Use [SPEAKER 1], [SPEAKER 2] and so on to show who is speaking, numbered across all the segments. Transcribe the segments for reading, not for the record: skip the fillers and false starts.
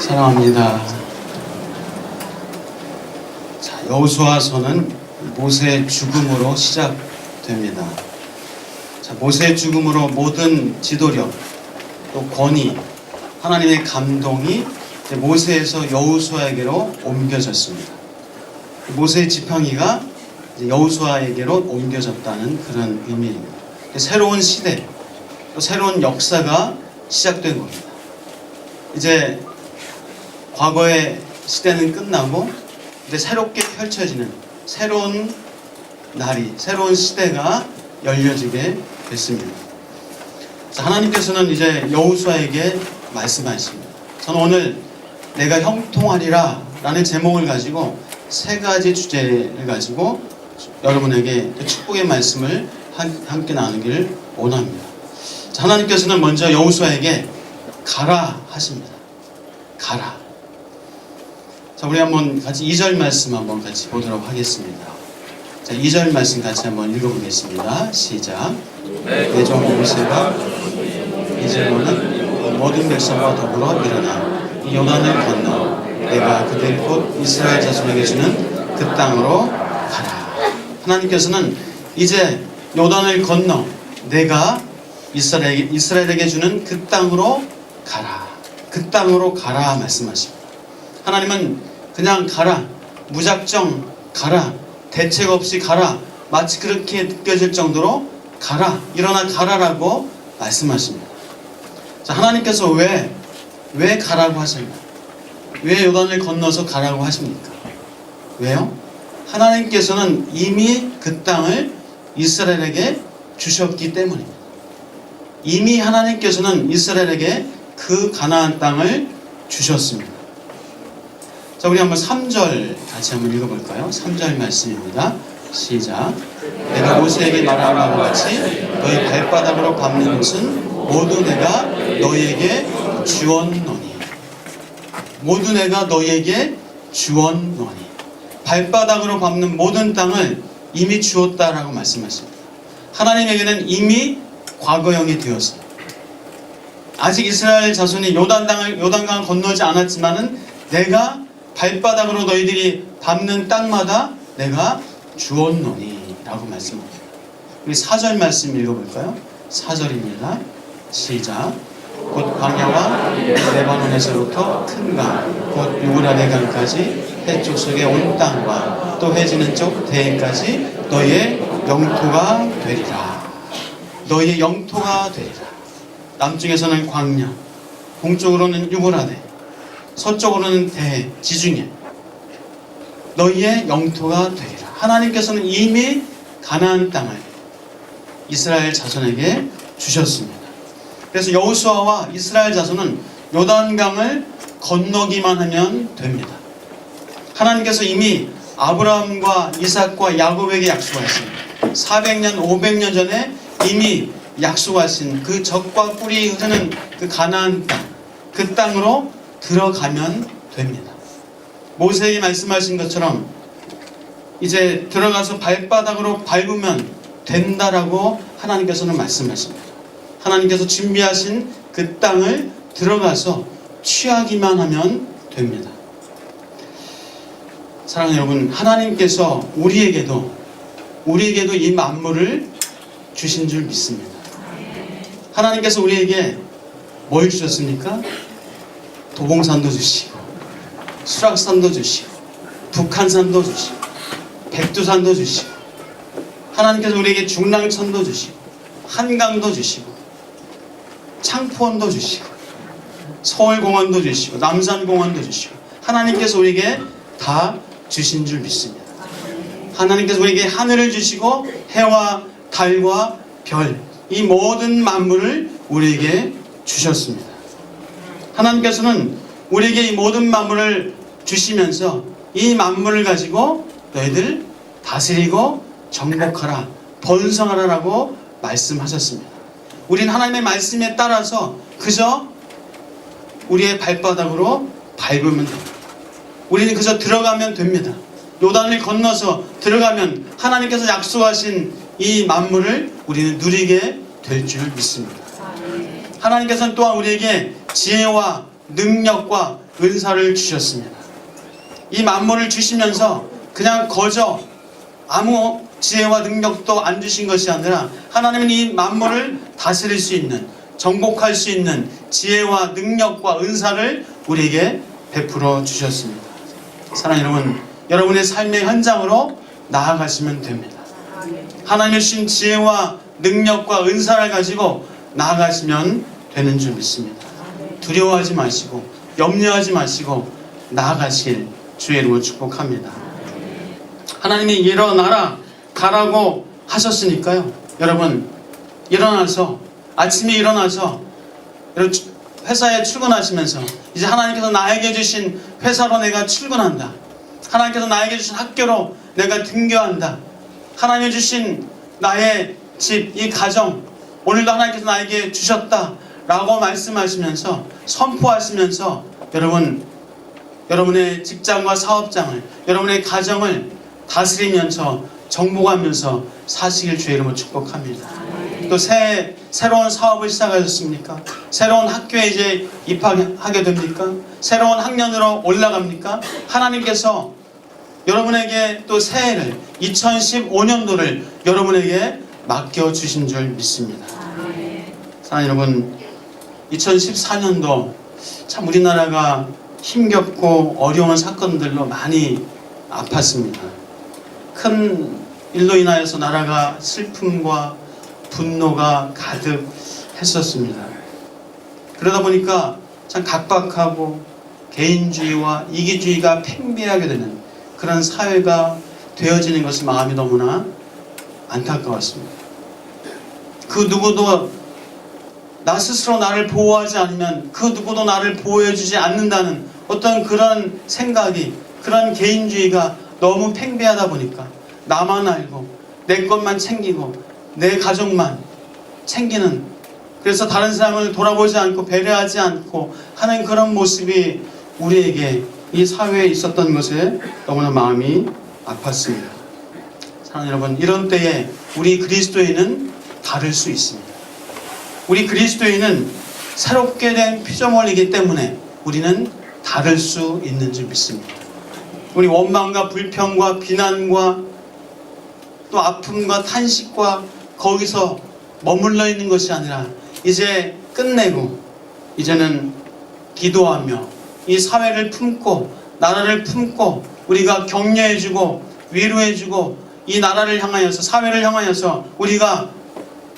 [SPEAKER 1] 사랑합니다. 자, 여호수아서는 모세의 죽음으로 시작됩니다. 자, 모세의 죽음으로 모든 지도력, 또 권위, 하나님의 감동이 모세에서 여호수아에게로 옮겨졌습니다. 모세의 지팡이가 여호수아에게로 옮겨졌다는 그런 의미입니다. 새로운 시대, 또 새로운 역사가 시작된 겁니다. 이제 과거의 시대는 끝나고 이제 새롭게 펼쳐지는 새로운 날이, 새로운 시대가 열려지게 됐습니다. 하나님께서는 이제 여호수아에게 말씀하십니다. 저는 오늘 내가 형통하리라 라는 제목을 가지고 세 가지 주제를 가지고 여러분에게 축복의 말씀을 함께 나누기를 원합니다. 하나님께서는 먼저 여호수아에게 가라 하십니다. 가라. 자, 우리 한번 같이 2절 말씀 한번 같이 보도록 하겠습니다. 자, 2절 말씀 같이 한번 읽어보겠습니다. 시작. 내 종 모세가 이제는 모든 백성과 더불어 일어나 이 요단을 건너 내가 그들 곧 이스라엘 자손에게 주는 그 땅으로 가라. 하나님께서는 이제 요단을 건너 내가 이스라엘에게 주는 그 땅으로 가라. 그 땅으로 가라 말씀하십니다. 하나님은 그냥 가라, 무작정 가라, 대책 없이 가라, 마치 그렇게 느껴질 정도로 가라, 일어나 가라라고 말씀하십니다. 자, 하나님께서 왜 가라고 하십니까? 왜 요단을 건너서 가라고 하십니까? 왜요? 하나님께서는 이미 그 땅을 이스라엘에게 주셨기 때문입니다. 이미 하나님께서는 이스라엘에게 그 가나안 땅을 주셨습니다. 자, 우리 한번 3절 같이 한번 읽어볼까요? 3절 말씀입니다. 시작. 내가 모세에게 말한 바와 같이 너희 발바닥으로 밟는 것은 모두 내가 너희에게 주었노니. 모두 내가 너희에게 주었노니. 발바닥으로 밟는 모든 땅을 이미 주었다라고 말씀하십니다. 하나님에게는 이미 과거형이 되었습니다. 아직 이스라엘 자손이 요단강을 건너지 않았지만은 내가 발바닥으로 너희들이 밟는 땅마다 내가 주었노니 라고 말씀합니다. 우리 4절 말씀 읽어볼까요? 4절입니다. 시작. 곧 광야와 레바논에서부터 큰 강, 곧 유브라데 강까지 해쪽 속의 온 땅과 또 해지는 쪽 대해까지 너희의 영토가 되리라. 너희의 영토가 되리라. 남쪽에서는 광야, 동쪽으로는 유브라데, 서쪽으로는 대해, 지중해. 너희의 영토가 되리라. 하나님께서는 이미 가나안 땅을 이스라엘 자손에게 주셨습니다. 그래서 여호수아와 이스라엘 자손은 요단강을 건너기만 하면 됩니다. 하나님께서 이미 아브라함과 이삭과 야곱에게 약속하셨습니다. 400년, 500년 전에 이미 약속하신 그 젖과 꿀이 흐르는 그 가나안 땅, 그 땅으로 들어가면 됩니다. 모세에게 말씀하신 것처럼 이제 들어가서 발바닥으로 밟으면 된다라고 하나님께서는 말씀하십니다. 하나님께서 준비하신 그 땅을 들어가서 취하기만 하면 됩니다. 사랑하는 여러분, 하나님께서 우리에게도 이 만물을 주신 줄 믿습니다. 하나님께서 우리에게 뭘 주셨습니까? 도봉산도 주시고, 수락산도 주시고, 북한산도 주시고, 백두산도 주시고, 하나님께서 우리에게 중랑천도 주시고, 한강도 주시고, 창포원도 주시고, 서울공원도 주시고, 남산공원도 주시고, 하나님께서 우리에게 다 주신 줄 믿습니다. 하나님께서 우리에게 하늘을 주시고 해와 달과 별, 이 모든 만물을 우리에게 주셨습니다. 하나님께서는 우리에게 이 모든 만물을 주시면서 이 만물을 가지고 너희들 다스리고 정복하라, 번성하라라고 말씀하셨습니다. 우리는 하나님의 말씀에 따라서 그저 우리의 발바닥으로 밟으면 됩니다. 우리는 그저 들어가면 됩니다. 요단을 건너서 들어가면 하나님께서 약속하신 이 만물을 우리는 누리게 될 줄 믿습니다. 하나님께서는 또한 우리에게 지혜와 능력과 은사를 주셨습니다. 이 만물을 주시면서 그냥 거저 아무 지혜와 능력도 안 주신 것이 아니라 하나님은 이 만물을 다스릴 수 있는, 정복할 수 있는 지혜와 능력과 은사를 우리에게 베풀어 주셨습니다. 사랑하는 여러분, 여러분의 삶의 현장으로 나아가시면 됩니다. 하나님의 주신 지혜와 능력과 은사를 가지고 나아가시면 되는 줄 믿습니다. 두려워하지 마시고 염려하지 마시고 나아가실 주의 이름으로 축복합니다. 하나님이 일어나라 가라고 하셨으니까요. 여러분 일어나서 아침에 일어나서 회사에 출근하시면서 이제 하나님께서 나에게 주신 회사로 내가 출근한다. 하나님께서 나에게 주신 학교로 내가 등교한다. 하나님이 주신 나의 집, 이 가정 오늘도 하나님께서 나에게 주셨다 라고 말씀하시면서 선포하시면서 여러분의 직장과 사업장을, 여러분의 가정을 다스리면서 정복하면서 사시길 주의 이름으로 축복합니다. 또 새로운 사업을 시작하셨습니까? 새로운 학교에 이제 입학하게 됩니까? 새로운 학년으로 올라갑니까? 하나님께서 여러분에게 또 새해를 2015년도를 여러분에게 맡겨주신 줄 믿습니다. 사랑하는 여러분, 2014년도 참 우리나라가 힘겹고 어려운 사건들로 많이 아팠습니다. 큰 일로 인하여서 나라가 슬픔과 분노가 가득했었습니다. 그러다 보니까 참 각박하고 개인주의와 이기주의가 팽배하게 되는 그런 사회가 되어지는 것이 마음이 너무나 안타까웠습니다. 그 누구도 나 스스로 나를 보호하지 않으면 그 누구도 나를 보호해주지 않는다는 어떤 그런 생각이, 그런 개인주의가 너무 팽배하다 보니까 나만 알고 내 것만 챙기고 내 가족만 챙기는, 그래서 다른 사람을 돌아보지 않고 배려하지 않고 하는 그런 모습이 우리에게 이 사회에 있었던 것에 너무나 마음이 아팠습니다. 사랑하는 여러분, 이런 때에 우리 그리스도인은 다를 수 있습니다. 우리 그리스도인은 새롭게 된 피조물이기 때문에 우리는 다를 수 있는 줄 믿습니다. 우리 원망과 불평과 비난과 또 아픔과 탄식과 거기서 머물러 있는 것이 아니라 이제 끝내고 이제는 기도하며 이 사회를 품고 나라를 품고 우리가 격려해주고 위로해주고 이 나라를 향하여서 사회를 향하여서 우리가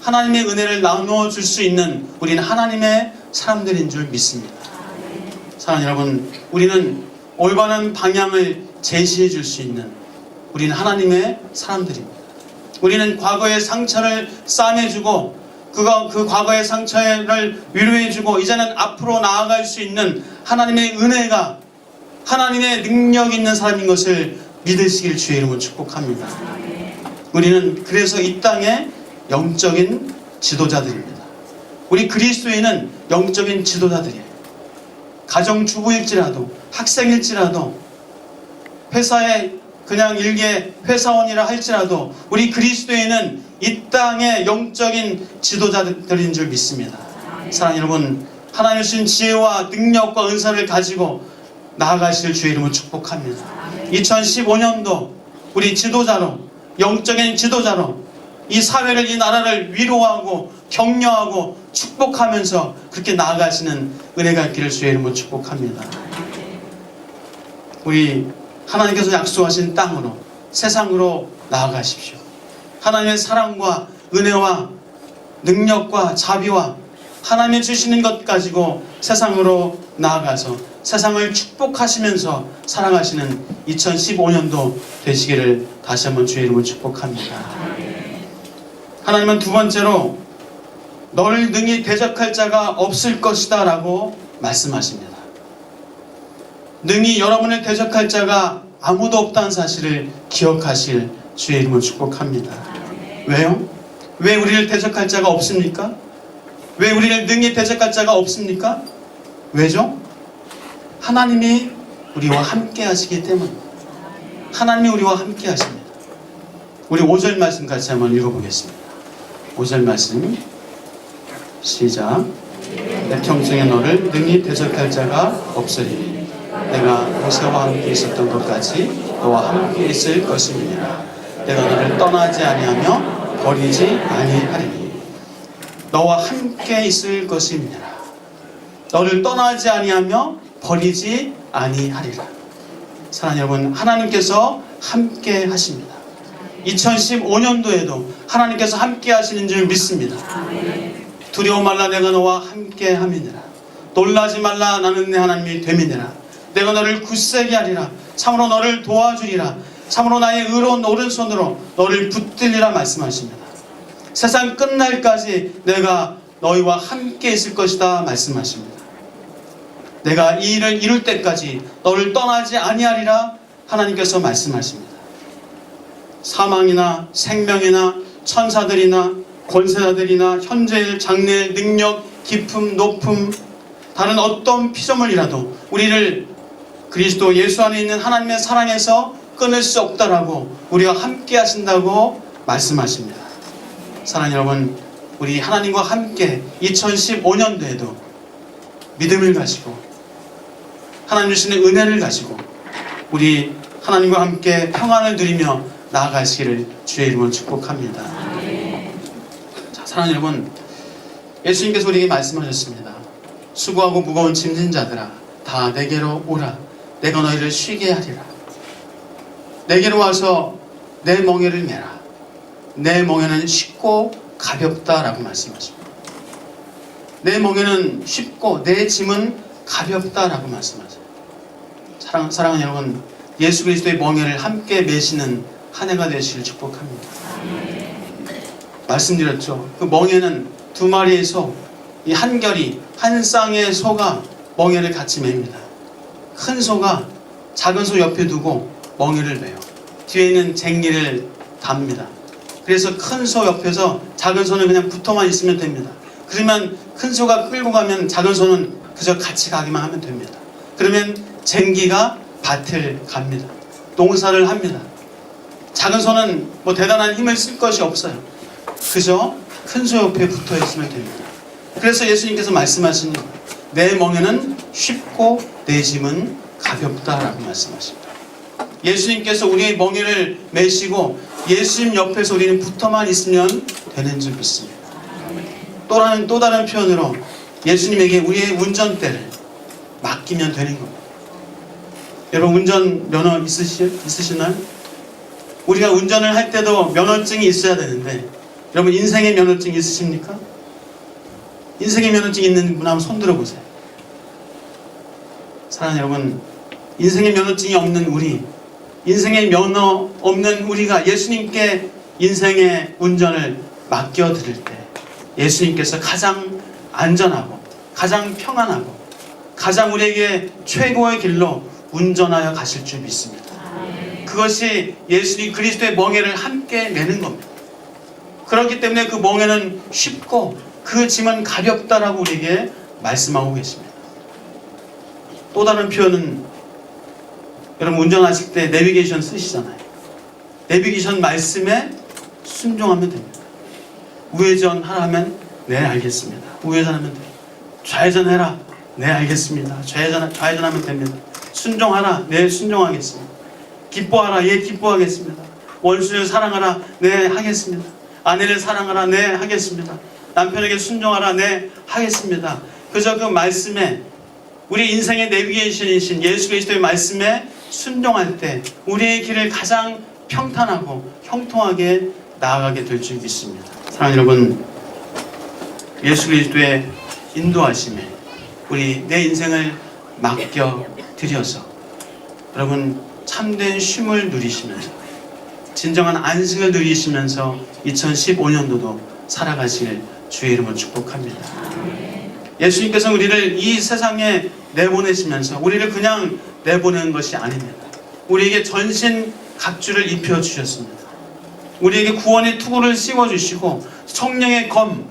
[SPEAKER 1] 하나님의 은혜를 나누어 줄 수 있는 우리는 하나님의 사람들인 줄 믿습니다. 사랑하는 여러분, 우리는 올바른 방향을 제시해 줄 수 있는 우리는 하나님의 사람들입니다. 우리는 과거의 상처를 싸매주고 그 과거의 상처를 위로해주고 이제는 앞으로 나아갈 수 있는 하나님의 은혜가, 하나님의 능력 있는 사람인 것을 믿으시길 주의 이름으로 축복합니다. 우리는 그래서 이 땅의 영적인 지도자들입니다. 우리 그리스도인은 영적인 지도자들이에요. 가정주부일지라도 학생일지라도 회사에 그냥 일개 회사원이라 할지라도 우리 그리스도인은 이 땅의 영적인 지도자들인 줄 믿습니다. 사랑하는 여러분, 하나님 주신 지혜와 능력과 은사를 가지고 나아가실 주의 이름을 축복합니다. 2015년도 우리 지도자로, 영적인 지도자로 이 사회를, 이 나라를 위로하고 격려하고 축복하면서 그렇게 나아가시는 은혜가 있기를 주의 이름으로 축복합니다. 우리 하나님께서 약속하신 땅으로, 세상으로 나아가십시오. 하나님의 사랑과 은혜와 능력과 자비와 하나님이 주시는 것 가지고 세상으로 나아가서 세상을 축복하시면서 살아가시는 2015년도 되시기를 다시 한번 주의 이름으로 축복합니다. 하나님은 두 번째로 너를 능히 대적할 자가 없을 것이다 라고 말씀하십니다. 능히 여러분을 대적할 자가 아무도 없다는 사실을 기억하실 주의 이름으로 축복합니다. 왜요? 왜 우리를 대적할 자가 없습니까? 왜 우리를 능히 대적할 자가 없습니까? 왜죠? 하나님이 우리와 함께 하시기 때문입니다. 하나님이 우리와 함께 하십니다. 우리 5절 말씀 같이 한번 읽어보겠습니다. 5절 말씀 시작. 내 평생에 너를 능히 대적할 자가 없으리니 내가 모세와 함께 있었던 것까지 너와 함께 있을 것임이니라. 내가 너를 떠나지 아니하며 버리지 아니하리니 너와 함께 있을 것임이니라. 너를 떠나지 아니하며 버리지 아니하리라. 사랑하는 여러분, 하나님께서 함께 하십니다. 2015년도에도 하나님께서 함께 하시는 줄 믿습니다. 두려워 말라, 내가 너와 함께 함이니라. 놀라지 말라, 나는 내 하나님이 됨이니라. 내가 너를 굳세게 하리라. 참으로 너를 도와주리라. 참으로 나의 의로운 오른손으로 너를 붙들리라 말씀하십니다. 세상 끝날까지 내가 너희와 함께 있을 것이다 말씀하십니다. 내가 이 일을 이룰 때까지 너를 떠나지 아니하리라 하나님께서 말씀하십니다. 사망이나 생명이나 천사들이나 권세자들이나 현재일 장래일 능력 깊음 높음 다른 어떤 피조물이라도 우리를 그리스도 예수 안에 있는 하나님의 사랑에서 끊을 수 없다라고 우리와 함께 하신다고 말씀하십니다. 사랑하는 여러분, 우리 하나님과 함께 2015년도에도 믿음을 가지고 하나님 주시는 은혜를 가지고 우리 하나님과 함께 평안을 누리며 나아가시기를 주의 이름으로 축복합니다. 자, 사랑하는 여러분, 예수님께서 우리에게 말씀하셨습니다. 수고하고 무거운 짐진 자들아 다 내게로 오라. 내가 너희를 쉬게 하리라. 내게로 와서 내 멍에를 메라. 내 멍에는 쉽고 가볍다라고 말씀하십니다. 내 멍에는 쉽고 내 짐은 가볍다라고 말씀하세요. 사랑하는 여러분, 예수 그리스도의 멍에를 함께 메시는 한 해가 되시길 축복합니다. 말씀드렸죠. 그 멍에는 두 마리의 소, 이 한결이 한 쌍의 소가 멍에를 같이 맵니다. 큰 소가 작은 소 옆에 두고 멍에를 메요. 뒤에 있는 쟁기를 답니다. 그래서 큰 소 옆에서 작은 소는 그냥 붙어만 있으면 됩니다. 그러면 큰 소가 끌고 가면 작은 소는 그저 같이 가기만 하면 됩니다. 그러면 쟁기가 밭을 갑니다. 농사를 합니다. 작은 소는 뭐 대단한 힘을 쓸 것이 없어요. 그저 큰 소 옆에 붙어 있으면 됩니다. 그래서 예수님께서 말씀하시는 내 멍에는 쉽고 내 짐은 가볍다라고 말씀하십니다. 예수님께서 우리의 멍에를 메시고 예수님 옆에서 우리는 붙어만 있으면 되는 줄 믿습니다. 또 다른 표현으로 예수님에게 우리의 운전대를 맡기면 되는 겁니다. 여러분, 운전 면허 있으시나요? 우리가 운전을 할 때도 면허증이 있어야 되는데, 여러분 인생의 면허증 있으십니까? 인생의 면허증 있는 분 한번 손 들어보세요. 사랑하는 여러분, 인생의 면허증이 없는 우리, 인생의 면허 없는 우리가 예수님께 인생의 운전을 맡겨드릴 때 예수님께서 가장 안전하고 가장 평안하고 가장 우리에게 최고의 길로 운전하여 가실 줄 믿습니다. 그것이 예수님 그리스도의 멍에를 함께 메는 겁니다. 그렇기 때문에 그 멍에는 쉽고 그 짐은 가볍다라고 우리에게 말씀하고 계십니다. 또 다른 표현은, 여러분 운전하실 때 내비게이션 쓰시잖아요. 내비게이션 말씀에 순종하면 됩니다. 우회전 하라면 네 알겠습니다. 우회전하면 돼요. 좌회전해라. 네 알겠습니다. 좌회전하면 됩니다. 순종하라. 네 순종하겠습니다. 기뻐하라. 예 기뻐하겠습니다. 원수를 사랑하라. 네 하겠습니다. 아내를 사랑하라. 네 하겠습니다. 남편에게 순종하라. 네 하겠습니다. 그저 그 말씀에, 우리 인생의 내비게이션이신 예수 그리스도의 말씀에 순종할 때 우리의 길을 가장 평탄하고 형통하게 나아가게 될 줄 믿습니다. 사랑하는 여러분, 예수 그리스도의 인도하심에 우리 내 인생을 맡겨드려서 여러분 참된 쉼을 누리시면서 진정한 안식을 누리시면서 2015년도도 살아가시길 주의 이름으로 축복합니다. 예수님께서 우리를 이 세상에 내보내시면서 우리를 그냥 내보내는 것이 아닙니다. 우리에게 전신 갑주를 입혀주셨습니다. 우리에게 구원의 투구를 씌워주시고 성령의 검,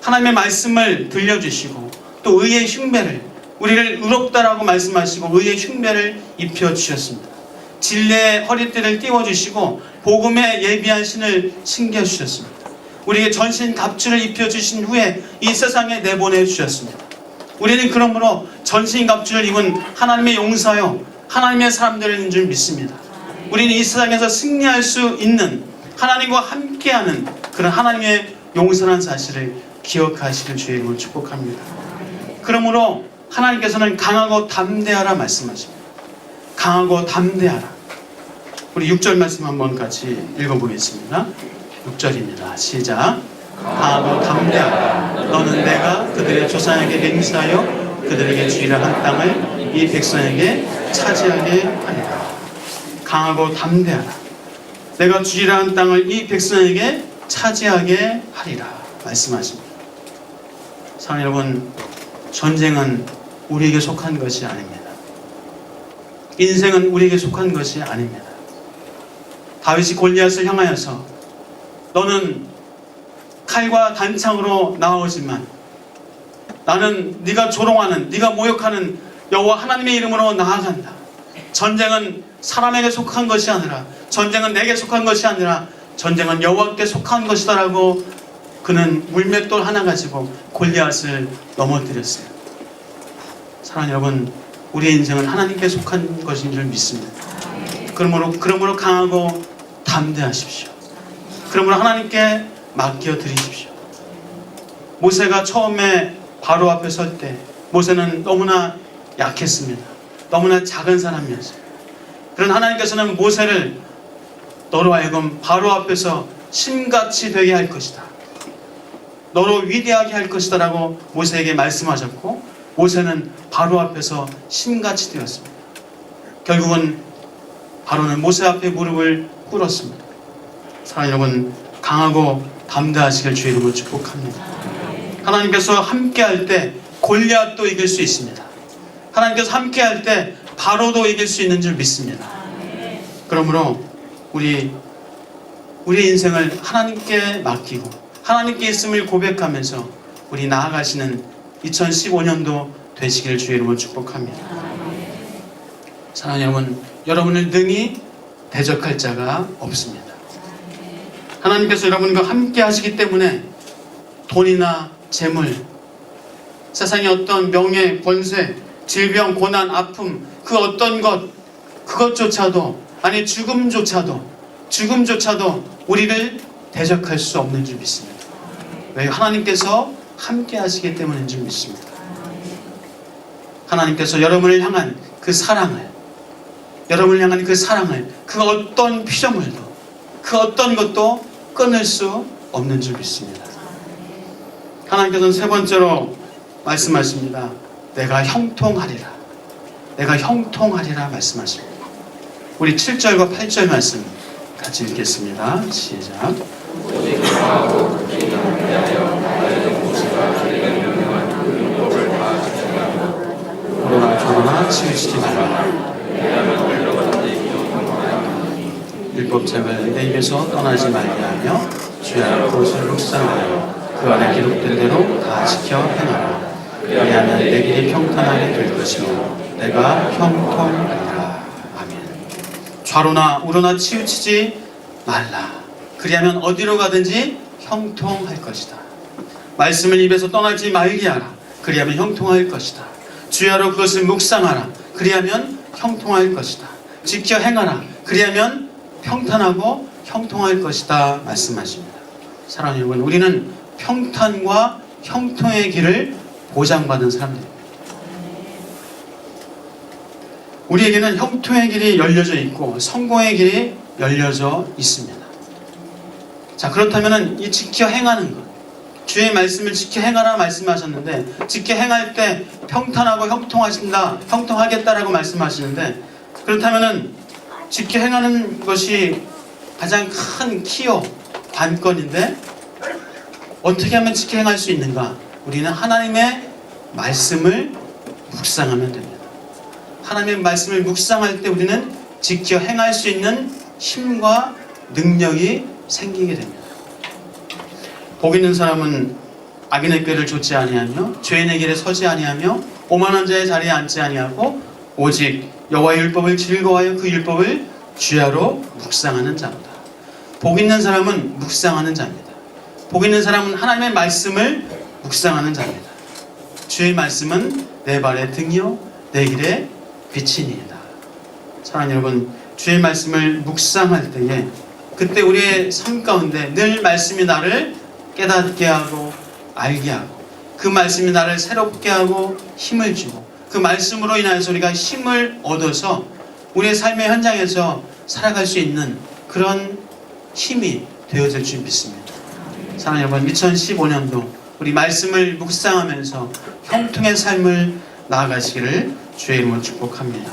[SPEAKER 1] 하나님의 말씀을 들려주시고 또 의의 흉배를, 우리를 의롭다라고 말씀하시고 의의 흉배를 입혀주셨습니다. 진리의 허리띠를 띄워주시고 복음의 예비한 신을 신겨주셨습니다. 우리에게 전신 갑주를 입혀주신 후에 이 세상에 내보내주셨습니다. 우리는 그러므로 전신갑주를 입은 하나님의 용사요, 하나님의 사람들인 줄 믿습니다. 우리는 이 세상에서 승리할 수 있는, 하나님과 함께하는 그런 하나님의 용사라는 사실을 기억하시길 주의 이름으로 축복합니다. 그러므로 하나님께서는 강하고 담대하라 말씀하십니다. 강하고 담대하라. 우리 6절 말씀 한번 같이 읽어보겠습니다. 6절입니다. 시작. 강하고 담대하라. 너는 내가 그들의 조상에게 맹세하여 그들에게 주리라 한 땅을 이 백성에게 차지하게 하리라. 강하고 담대하라. 내가 주리라 한 땅을 이 백성에게 차지하게 하리라 말씀하십니다. 사랑하는 여러분, 전쟁은 우리에게 속한 것이 아닙니다. 인생은 우리에게 속한 것이 아닙니다. 다윗이 골리앗을 향하여서 너는 칼과 단창으로 나오지만 나는 네가 조롱하는, 네가 모욕하는 여호와 하나님의 이름으로 나아간다. 전쟁은 사람에게 속한 것이 아니라, 전쟁은 내게 속한 것이 아니라 전쟁은 여호와께 속한 것이다라고 그는 물맷돌 하나 가지고 골리앗을 넘어뜨렸어요. 사랑하는 여러분, 우리의 인생은 하나님께 속한 것인 줄 믿습니다. 그러므로 강하고 담대하십시오. 그러므로 하나님께 맡겨 드리십시오. 모세가 처음에 바로 앞에 설 때 모세는 너무나 약했습니다. 너무나 작은 사람이었어요. 그런 하나님께서는 모세를 너로 하여금 바로 앞에서 신같이 되게 할 것이다, 너로 위대하게 할 것이다 라고 모세에게 말씀하셨고, 모세는 바로 앞에서 신같이 되었습니다. 결국은 바로는 모세 앞에 무릎을 꿇었습니다. 사랑하는 여러분, 강하고 담대하시길 주의 이름으로 축복합니다. 하나님께서 함께할 때 골리앗도 이길 수 있습니다. 하나님께서 함께할 때 바로도 이길 수 있는 줄 믿습니다. 그러므로 우리의 인생을 하나님께 맡기고 하나님께 있음을 고백하면서 우리 나아가시는 2015년도 되시기를 주의 이름으로 축복합니다. 사랑하는 여러분, 여러분을 능히 대적할 자가 없습니다. 하나님께서 여러분과 함께 하시기 때문에 돈이나 재물, 세상의 어떤 명예, 권세, 질병, 고난, 아픔, 그 어떤 것, 그것조차도, 아니 죽음조차도 우리를 대적할 수 없는 줄 믿습니다. 왜? 하나님께서 함께 하시기 때문인 줄 믿습니다. 하나님께서 여러분을 향한 그 사랑을, 그 어떤 피조물도, 그 어떤 것도 끊을 수 없는 줄 믿습니다. 하나님께서는 세 번째로 말씀하십니다. 내가 형통하리라. 내가 형통하리라 말씀하십니다. 우리 7절과 8절 말씀 같이 읽겠습니다. 시작. 그러나 치우치지 말라. 율법책을 내 입에서 떠나지 말게 하며 주야 그것을 묵상하여 그 안에 기록된 대로 다 지켜 행하라. 그리하면 내 길이 평탄하게 될 것이며 내가 형통하리라. 아멘. 좌로나 우로나 치우치지 말라. 그리하면 어디로 가든지 형통할 것이다. 말씀을 입에서 떠나지 말게 하라. 그리하면 형통할 것이다. 주야로 그것을 묵상하라. 그리하면 형통할 것이다. 지켜 행하라. 그리하면 평탄하고 형통할 것이다 말씀하십니다. 사랑하는 여러분, 우리는 평탄과 형통의 길을 보장받은 사람들입니다. 우리에게는 형통의 길이 열려져 있고 성공의 길이 열려져 있습니다. 자, 그렇다면 이 지켜 행하는 것, 주의 말씀을 지켜 행하라 말씀하셨는데, 지켜 행할 때 평탄하고 형통하겠다라고 말씀하시는데, 그렇다면 지켜 행하는 것이 가장 큰 키요, 관건인데 어떻게 하면 지켜 행할 수 있는가? 우리는 하나님의 말씀을 묵상하면 됩니다. 하나님의 말씀을 묵상할 때 우리는 지켜 행할 수 있는 힘과 능력이 생기게 됩니다. 복 있는 사람은 악인의 꾀를 좇지 아니하며 죄인의 길에 서지 아니하며 오만한 자의 자리에 앉지 아니하고 오직 여호와의 율법을 즐거워하여 그 율법을 주야로 묵상하는 자로다. 복 있는 사람은 묵상하는 자입니다. 복 있는 사람은 하나님의 말씀을 묵상하는 자입니다. 주의 말씀은 내 발의 등이요 내 길의 빛이니이다. 사랑하는 여러분, 주의 말씀을 묵상할 때에 그때 우리의 삶 가운데 늘 말씀이 나를 깨닫게 하고 알게 하고 그 말씀이 나를 새롭게 하고 힘을 주고 그 말씀으로 인하여서 우리가 힘을 얻어서 우리의 삶의 현장에서 살아갈 수 있는 그런 힘이 되어질 줄 믿습니다. 사랑하는 여러분, 2015년도 우리 말씀을 묵상하면서 형통의 삶을 나아가시기를 주의 이름으로 축복합니다.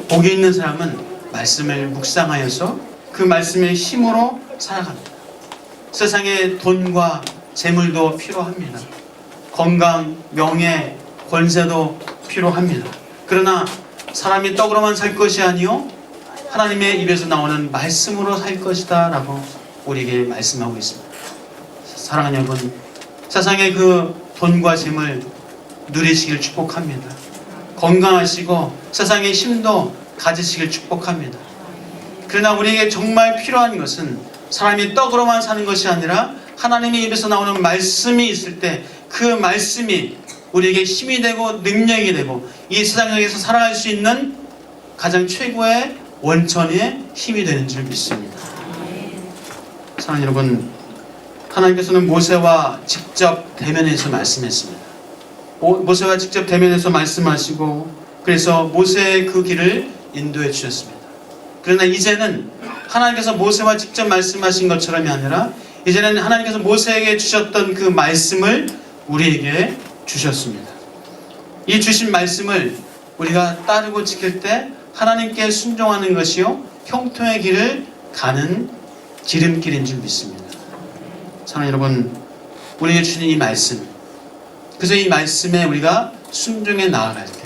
[SPEAKER 1] 복이 있는 사람은 말씀을 묵상하여서 그 말씀의 힘으로 살아갑니다. 세상에 돈과 재물도 필요합니다. 건강, 명예, 권세도 필요합니다. 그러나 사람이 떡으로만 살 것이 아니요 하나님의 입에서 나오는 말씀으로 살 것이다 라고 우리에게 말씀하고 있습니다. 사랑하는 여러분, 세상의 그 돈과 재물 누리시길 축복합니다. 건강하시고 세상의 힘도 가지시길 축복합니다. 그러나 우리에게 정말 필요한 것은 사람이 떡으로만 사는 것이 아니라 하나님의 입에서 나오는 말씀이 있을 때 그 말씀이 우리에게 힘이 되고 능력이 되고 이 세상에서 살아갈 수 있는 가장 최고의 원천의 힘이 되는 줄 믿습니다. 사랑하는 여러분, 하나님께서는 모세와 직접 대면해서 말씀했습니다. 모세와 직접 대면해서 말씀하시고 그래서 모세의 그 길을 인도해 주셨습니다. 그러나 이제는 하나님께서 모세와 직접 말씀하신 것처럼이 아니라 이제는 하나님께서 모세에게 주셨던 그 말씀을 우리에게 주셨습니다. 이 주신 말씀을 우리가 따르고 지킬 때 하나님께 순종하는 것이요 형통의 길을 가는 지름길인 줄 믿습니다. 사랑하는 여러분, 우리에게 주신 이 말씀, 그래서 이 말씀에 우리가 순종해 나아갈 때,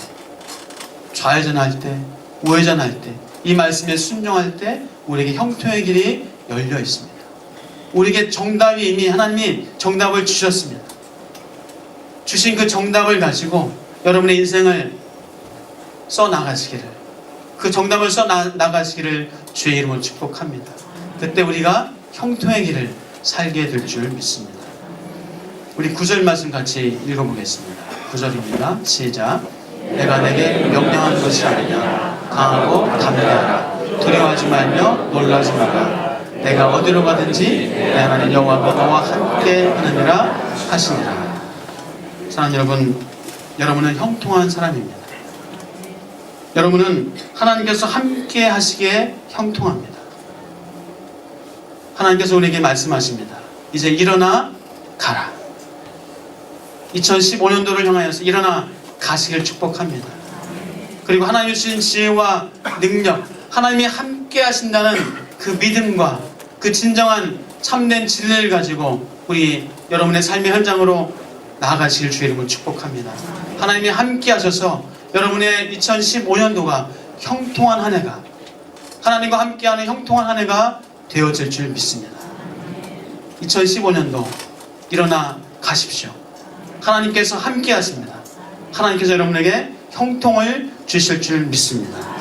[SPEAKER 1] 좌회전할 때, 우회전할 때, 이 말씀에 순종할 때 우리에게 형통의 길이 열려 있습니다. 우리에게 정답이 이미 하나님이 정답을 주셨습니다. 주신 그 정답을 가지고 여러분의 인생을 써나가시기를, 그 정답을 써나가시기를 주의 이름으로 축복합니다. 그때 우리가 형통의 길을 살게 될 줄 믿습니다. 우리 9절 말씀 같이 읽어보겠습니다. 9절입니다. 시작. 내가 내게 명령한 것이 아니냐. 강하고 담대하라. 두려워하지 말며 놀라지 마라. 내가 어디로 가든지 내 하나님 여호와가 너와 함께 하느니라 하시니라. 사랑하는 여러분, 여러분은 형통한 사람입니다. 여러분은 하나님께서 함께 하시기에 형통합니다. 하나님께서 우리에게 말씀하십니다. 이제 일어나 가라. 2015년도를 향하여서 일어나 가시길 축복합니다. 그리고 하나님 주신 지혜와 능력, 하나님이 함께 하신다는 그 믿음과 그 진정한 참된 진리를 가지고 우리 여러분의 삶의 현장으로 나아가시길 주의 이름으로 축복합니다. 하나님이 함께 하셔서 여러분의 2015년도가 형통한 한 해가, 하나님과 함께하는 형통한 한 해가 되어질 줄 믿습니다. 2015년도 일어나 가십시오. 하나님께서 함께 하십니다. 하나님께서 여러분에게 형통을 주실 줄 믿습니다.